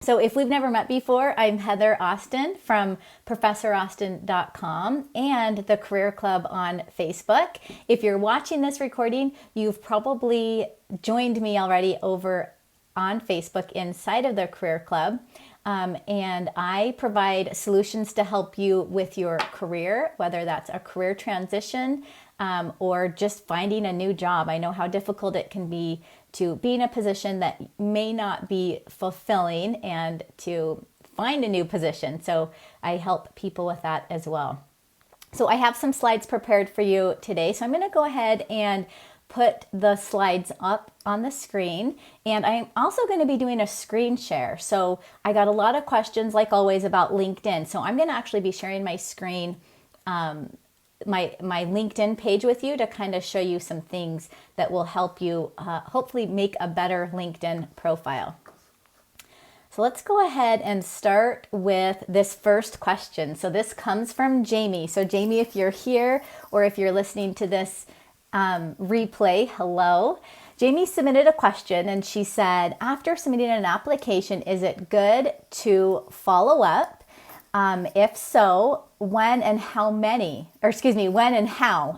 So if we've never met before, I'm Heather Austin from ProfessorAustin.com and the Career Club on Facebook. If you're watching this recording, you've probably joined me already over on Facebook inside of the Career Club. And I provide solutions to help you with your career, whether that's a career transition or just finding a new job. I know how difficult it can be to be in a position that may not be fulfilling and to find a new position. So I help people with that as well. So I have some slides prepared for you today. So I'm going to go ahead and put the slides up on the screen. And I'm also going to be doing a screen share. So I got a lot of questions, like always, about LinkedIn. So I'm going to actually be sharing my screen, my LinkedIn page with you to kind of show you some things that will help you hopefully make a better LinkedIn profile. So let's go ahead and start with this first question. So this comes from Jamie. So Jamie, if you're here or if you're listening to this replay, hello. Jamie submitted a question and she said, after submitting an application, is it good to follow up? If so, when and how?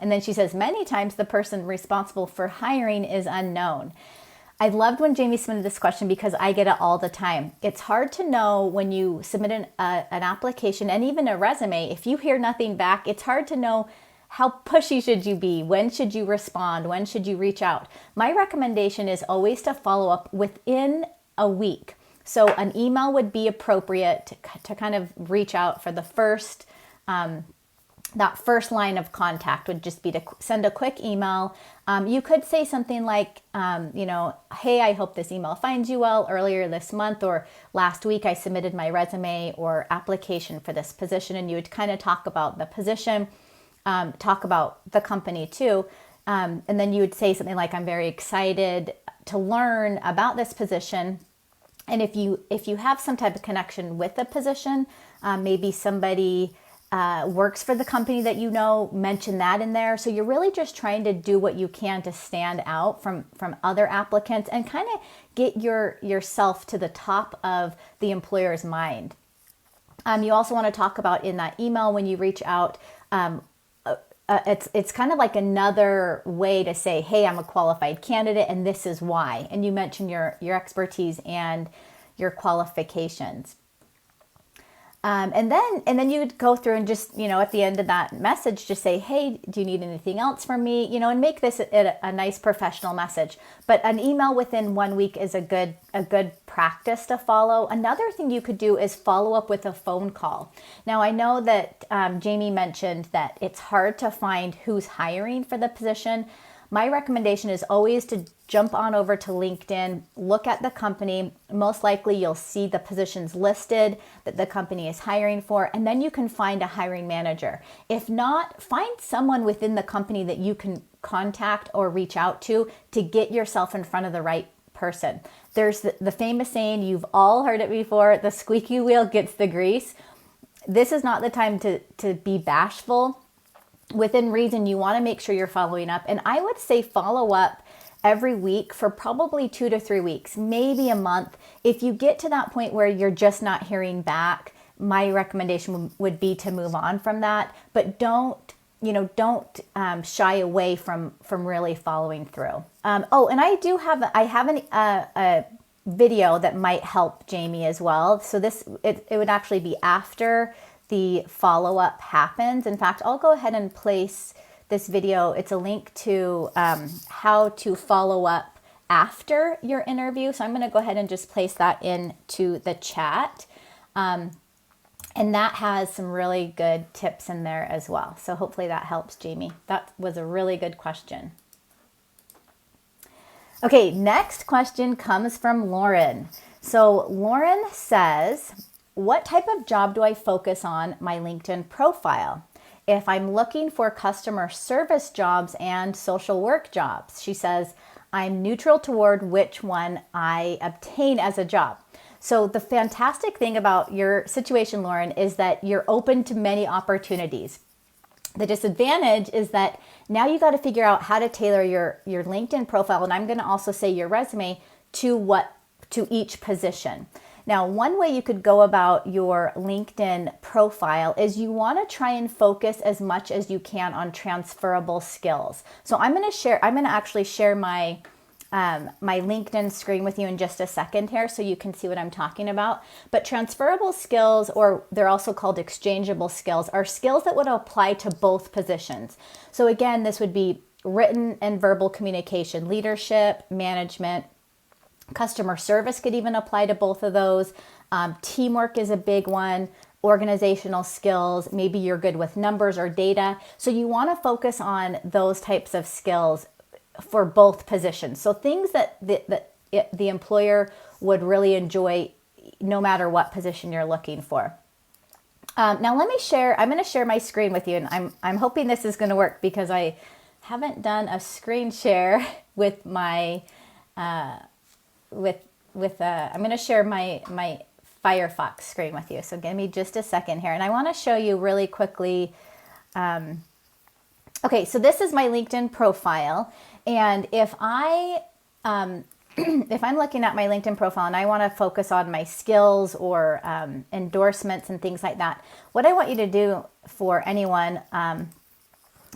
And then she says, many times the person responsible for hiring is unknown. I loved when Jamie submitted this question because I get it all the time. It's hard to know when you submit an application and even a resume. If you hear nothing back, it's hard to know how pushy should you be? When should you respond? When should you reach out? My recommendation is always to follow up within a week. So an email would be appropriate to kind of reach out for the first, that first line of contact would just be to send a quick email. You could say something like, hey, I hope this email finds you well. Earlier this month or last week, I submitted my resume or application for this position. And you would kind of talk about the position, talk about the company too. And then you would say something like, I'm very excited to learn about this position. And if you have some type of connection with the position, maybe somebody works for the company that you know, mention that in there. So you're really just trying to do what you can to stand out from other applicants and kind of get yourself to the top of the employer's mind. You also want to talk about in that email when you reach out, it's kind of like another way to say, hey, I'm a qualified candidate and this is why. And you mention your expertise and your qualifications. And then you would go through and just, at the end of that message, just say, hey, do you need anything else from me? And make this a nice professional message. But an email within 1 week is a good practice to follow. Another thing you could do is follow up with a phone call. Now, I know that Jamie mentioned that it's hard to find who's hiring for the position. My recommendation is always to jump on over to LinkedIn, look at the company. Most likely you'll see the positions listed that the company is hiring for, and then you can find a hiring manager. If not, find someone within the company that you can contact or reach out to get yourself in front of the right person. There's the famous saying, you've all heard it before, the squeaky wheel gets the grease. This is not the time to be bashful. Within reason, you want to make sure you're following up. And I would say follow up every week for probably 2 to 3 weeks, maybe a month. If you get to that point where you're just not hearing back, my recommendation would be to move on from that. But don't shy away from really following through. And I have a video that might help Jamie as well. So it would actually be after the follow-up happens. In fact, I'll go ahead and place this video. It's a link to how to follow up after your interview. So I'm going to go ahead and just place that into the chat. And that has some really good tips in there as well. So hopefully that helps, Jamie. That was a really good question. Okay, next question comes from Lauren. So Lauren says, what type of job do I focus on my LinkedIn profile? If I'm looking for customer service jobs and social work jobs, she says, I'm neutral toward which one I obtain as a job. So the fantastic thing about your situation, Lauren, is that you're open to many opportunities. The disadvantage is that now you got to figure out how to tailor your LinkedIn profile, and I'm going to also say your resume to each position. Now, one way you could go about your LinkedIn profile is you want to try and focus as much as you can on transferable skills. So I'm going to actually share my my LinkedIn screen with you in just a second here so you can see what I'm talking about. But transferable skills, or they're also called exchangeable skills, are skills that would apply to both positions. So again, this would be written and verbal communication, leadership, management, customer service could even apply to both of those. Teamwork is a big one. Organizational skills, maybe you're good with numbers or data. So you want to focus on those types of skills for both positions. So things that the employer would really enjoy no matter what position you're looking for. Now let me share, I'm going to share my screen with you, and I'm hoping this is going to work because I haven't done a screen share with my, I'm going to share my Firefox screen with you. So give me just a second here. And I want to show you really quickly. Okay, so this is my LinkedIn profile. And if I, if I'm looking at my LinkedIn profile and I want to focus on my skills or endorsements and things like that, what I want you to do for anyone,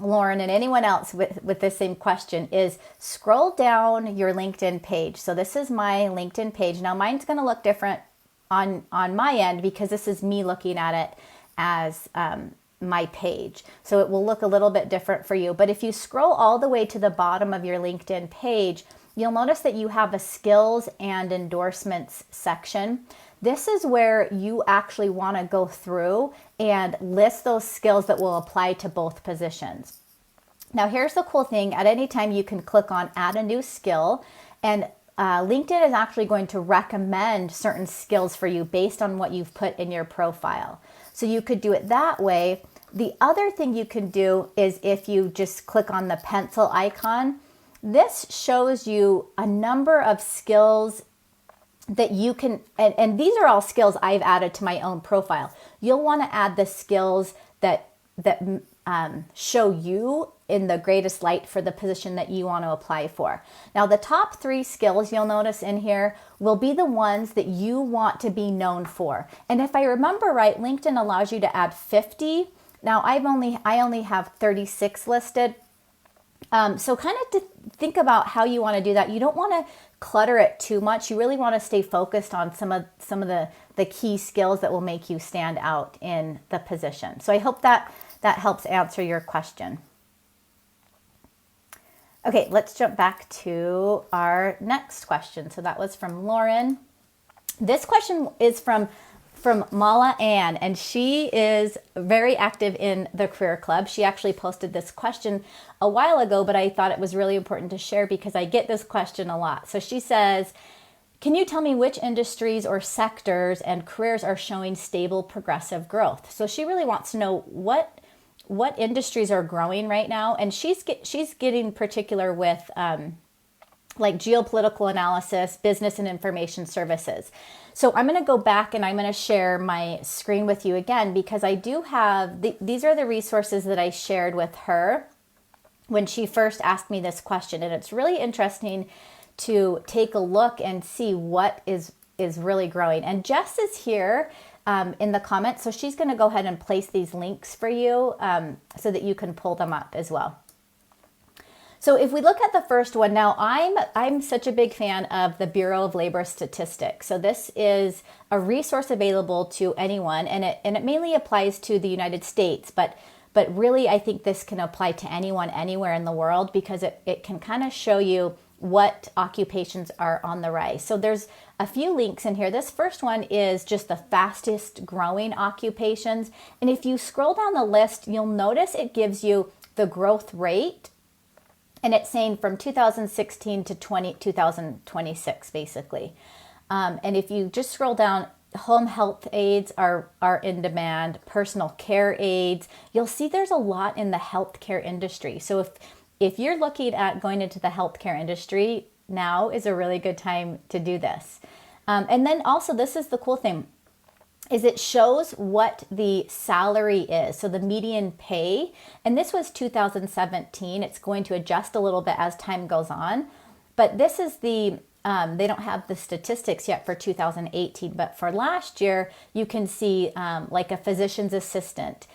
Lauren and anyone else with this same question, is scroll down your LinkedIn page. So this is my LinkedIn page. Now mine's going to look different on my end because this is me looking at it as my page. So it will look a little bit different for you. But if you scroll all the way to the bottom of your LinkedIn page, you'll notice that you have a skills and endorsements section. This is where you actually want to go through and list those skills that will apply to both positions. Now, here's the cool thing. At any time, you can click on add a new skill, and LinkedIn is actually going to recommend certain skills for you based on what you've put in your profile. So you could do it that way. The other thing you can do is if you just click on the pencil icon, this shows you a number of skills that you can, and these are all skills I've added to my own profile. You'll want to add the skills that show you in the greatest light for the position that you want to apply for. Now, the top 3 skills you'll notice in here will be the ones that you want to be known for. And if I remember right, LinkedIn allows you to add 50. Now, I only have 36 listed. So kind of to think about how you want to do that. You don't want to clutter it too much. You really want to stay focused on some of the key skills that will make you stand out in the position. So I hope that helps answer your question. Okay, let's jump back to our next question. So that was from Lauren. This question is from Mala Ann, and she is very active in the Career Club. She actually posted this question a while ago, but I thought it was really important to share because I get this question a lot. So she says, can you tell me which industries or sectors and careers are showing stable progressive growth? So she really wants to know what industries are growing right now, and she's getting particular with like geopolitical analysis, business and information services. So I'm going to go back and I'm going to share my screen with you again because I do have, these are the resources that I shared with her when she first asked me this question. And it's really interesting to take a look and see what is really growing. And Jess is here in the comments, so she's going to go ahead and place these links for you so that you can pull them up as well. So if we look at the first one, now I'm such a big fan of the Bureau of Labor Statistics. So this is a resource available to anyone, and it mainly applies to the United States, but really I think this can apply to anyone anywhere in the world because it can kind of show you what occupations are on the rise. So there's a few links in here. This first one is just the fastest growing occupations. And if you scroll down the list, you'll notice it gives you the growth rate. And it's saying from 2016 to 2026, basically. And if you just scroll down, home health aides are in demand, personal care aides. You'll see there's a lot in the healthcare industry. So if you're looking at going into the healthcare industry, now is a really good time to do this. And then also, this is the cool thing, is it shows what the salary is. So the median pay, and this was 2017. It's going to adjust a little bit as time goes on. But this is the they don't have the statistics yet for 2018, but for last year, you can see like a physician's assistant,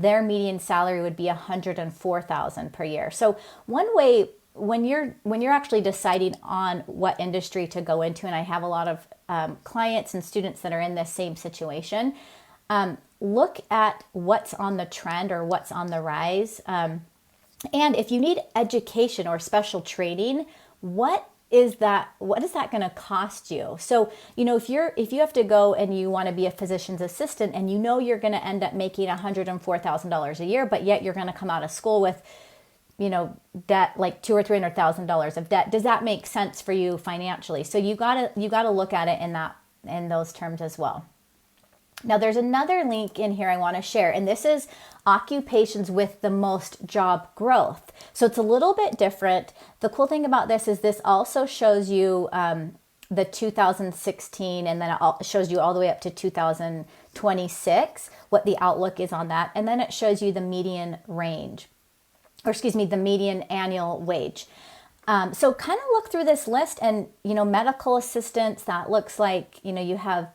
their median salary would be $104,000 per year. So one way when you're actually deciding on what industry to go into, and I have a lot of clients and students that are in this same situation, look at what's on the trend or what's on the rise. And if you need education or special training, what is that going to cost you? So, if you have to go and you want to be a physician's assistant and you're going to end up making $104,000 a year, but yet you're going to come out of school with, debt, like $200,000 or $300,000 of debt. Does that make sense for you financially? So you gotta look at it in those terms as well. Now there's another link in here I want to share, and this is occupations with the most job growth. So it's a little bit different. The cool thing about this is this also shows you the 2016, and then it shows you all the way up to 2026, what the outlook is on that. And then it shows you the median range, the median annual wage. So kind of look through this list, and, medical assistants, that looks like, you have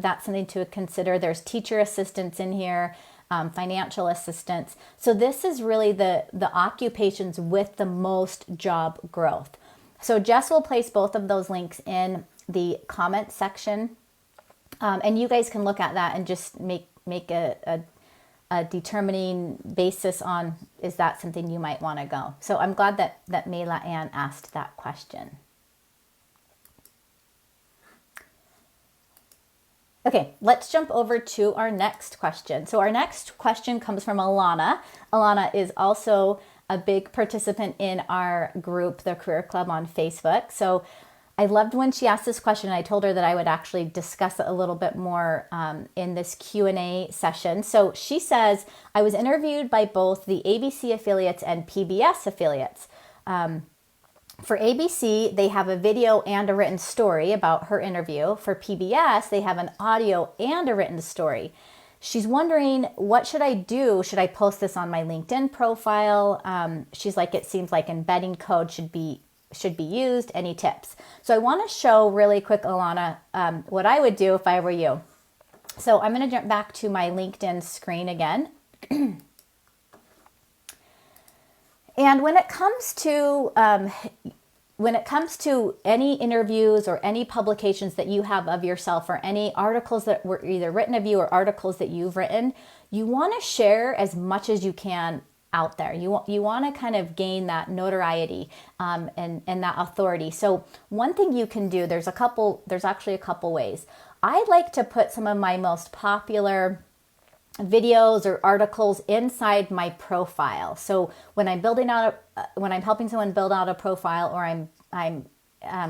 that's something to consider. There's teacher assistants in here, financial assistants. So this is really the occupations with the most job growth. So Jess will place both of those links in the comment section. And you guys can look at that and just make a determining basis on, is that something you might want to go? So I'm glad that Mayla Ann asked that question. Okay, let's jump over to our next question. So our next question comes from Alana. Alana is also a big participant in our group, the Career Club on Facebook. So I loved when she asked this question. I told her that I would actually discuss it a little bit more in this Q&A session. So she says, I was interviewed by both the ABC affiliates and PBS affiliates. For ABC, they have a video and a written story about her interview. For PBS, they have an audio and a written story. She's wondering, what should I do? Should I post this on my LinkedIn profile? She's like, it seems like embedding code should be used. Any tips? So I want to show really quick, Alana, what I would do if I were you. So I'm going to jump back to my LinkedIn screen again. And when it comes to any interviews or any publications that you have of yourself, or any articles that were either written of you or articles that you've written, you want to share as much as you can out there. You want to kind of gain that notoriety and that authority. So one thing you can do, there's actually a couple ways. I like to put some of my most popular videos or articles inside my profile. So when I'm helping someone build out a profile, or I'm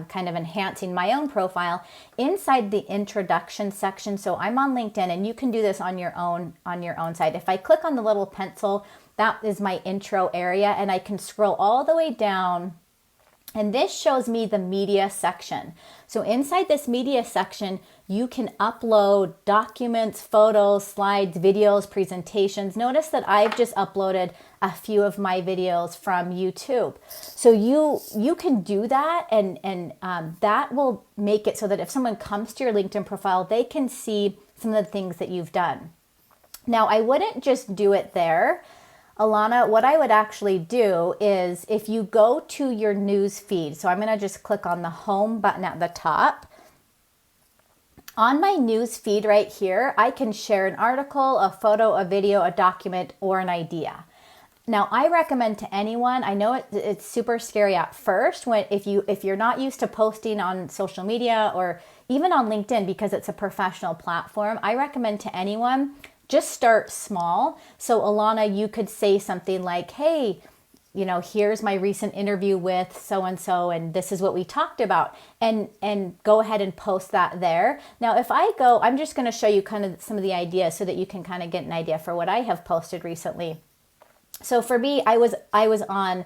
kind of enhancing my own profile, inside the introduction section. So I'm on LinkedIn, and you can do this on your own site. If I click on the little pencil, that is my intro area, and I can scroll all the way down, and this shows me the media section. So inside this media section, you can upload documents, photos, slides, videos, presentations. Notice that I've just uploaded a few of my videos from YouTube. So you can do that, and that will make it so that if someone comes to your LinkedIn profile, they can see some of the things that you've done. Now, I wouldn't just do it there. Alana, what I would actually do is, if you go to your news feed, so I'm going to just click on the home button at the top. On my news feed right here, I can share an article, a photo, a video, a document, or an idea. Now, I recommend to anyone, I know it's super scary at first if you're not used to posting on social media or even on LinkedIn, because it's a professional platform. I recommend to anyone, just start small. So Alana, you could say something like, hey, here's my recent interview with so-and-so, and this is what we talked about, and go ahead and post that there. Now, if I'm just going to show you kind of some of the ideas so that you can kind of get an idea for what I have posted recently. So for me, I was on,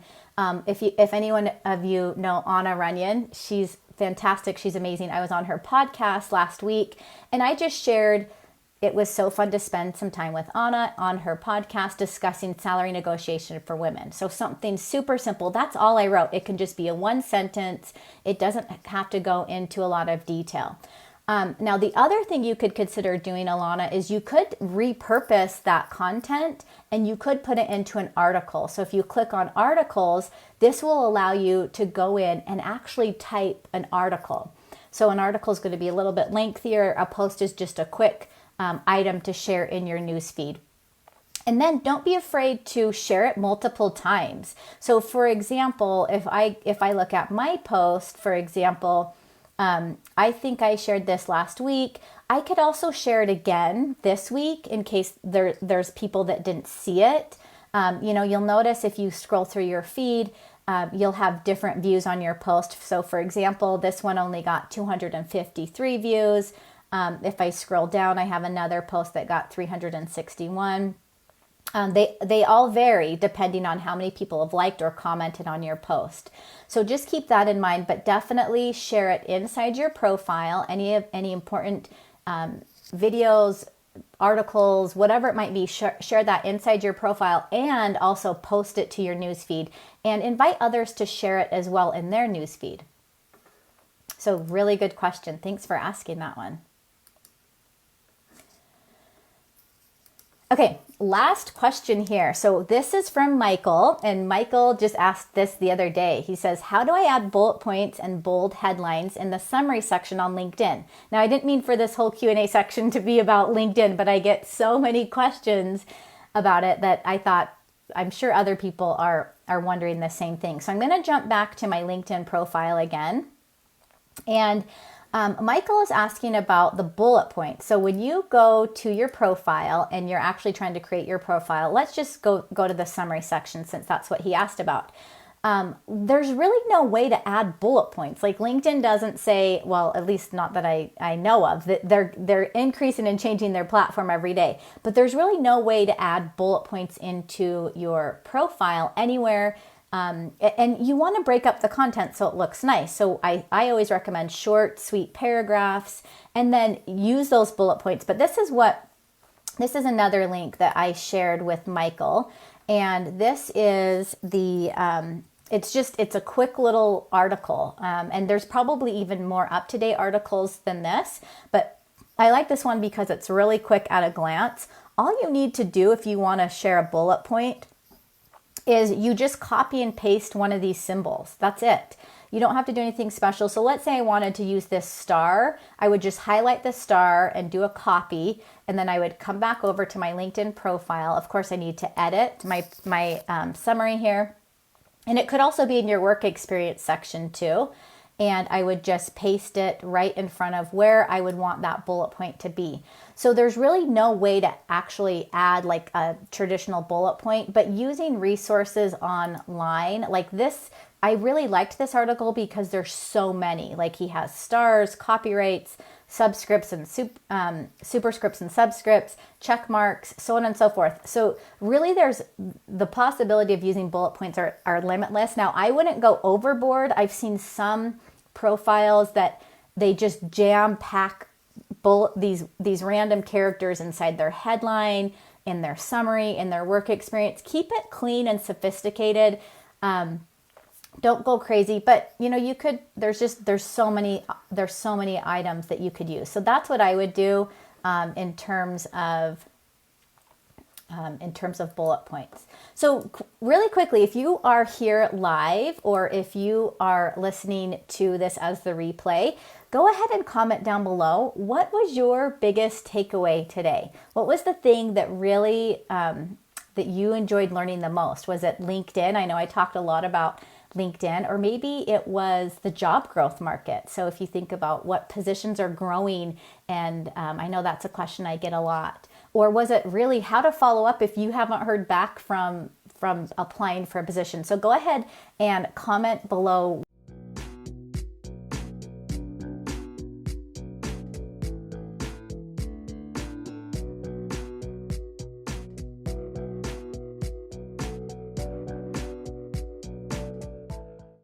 if anyone of you know Anna Runyon, she's fantastic. She's amazing. I was on her podcast last week, and I just shared it was so fun to spend some time with Anna on her podcast discussing salary negotiation for women. So something super simple. That's all I wrote. It can just be a one sentence. It doesn't have to go into a lot of detail. Now, the other thing you could consider doing, Alana, is you could repurpose that content and you could put it into an article. So if you click on articles, this will allow you to go in and actually type an article. So an article is going to be a little bit lengthier. A post is just a quick item to share in your newsfeed. And then don't be afraid to share it multiple times. So for example, if I look at my post, for example, I think I shared this last week. I could also share it again this week in case there's people that didn't see it. You'll notice if you scroll through your feed, you'll have different views on your post. So for example, this one only got 253 views. If I scroll down, I have another post that got 361. They all vary depending on how many people have liked or commented on your post. So just keep that in mind, but definitely share it inside your profile. Any important videos, articles, whatever it might be, share that inside your profile and also post it to your newsfeed and invite others to share it as well in their newsfeed. So really good question. Thanks for asking that one. Okay, last question here. So this is from Michael, and Michael just asked this the other day. He says, how do I add bullet points and bold headlines in the summary section on LinkedIn? Now, I didn't mean for this whole Q&A section to be about LinkedIn, but I get so many questions about it that I thought, I'm sure other people are wondering the same thing. So I'm going to jump back to my LinkedIn profile again. And Michael is asking about the bullet points. So when you go to your profile and you're actually trying to create your profile, let's just go to the summary section since that's what he asked about. There's really no way to add bullet points. Like LinkedIn doesn't say, well, at least not that I know of, that they're increasing and changing their platform every day. But there's really no way to add bullet points into your profile anywhere. And you want to break up the content so it looks nice. So I always recommend short, sweet paragraphs and then use those bullet points. But this is another link that I shared with Michael. And this is it's a quick little article. And there's probably even more up-to-date articles than this. But I like this one because it's really quick at a glance. All you need to do if you want to share a bullet point is you just copy and paste one of these symbols. That's it. You don't have to do anything special. So let's say I wanted to use this star. I would just highlight the star and do a copy. And then I would come back over to my LinkedIn profile. Of course, I need to edit my summary here. And it could also be in your work experience section too. And I would just paste it right in front of where I would want that bullet point to be. So there's really no way to actually add like a traditional bullet point, but using resources online like this, I really liked this article because there's so many. Like he has stars, copyrights, subscripts and superscripts and subscripts, check marks, so on and so forth. So really there's the possibility of using bullet points are limitless. Now I wouldn't go overboard. I've seen some profiles that they just jam pack these random characters inside their headline, in their summary, in their work experience. Keep it clean and sophisticated. Don't go crazy, but you could, there's so many items that you could use. So that's what I would do in terms of bullet points. So really quickly, if you are here live or if you are listening to this as the replay, go ahead and comment down below. What was your biggest takeaway today? What was the thing that really, that you enjoyed learning the most? Was it LinkedIn? I know I talked a lot about LinkedIn, or maybe it was the job growth market. So if you think about what positions are growing, and I know that's a question I get a lot. Or was it really how to follow up if you haven't heard back from applying for a position? So go ahead and comment below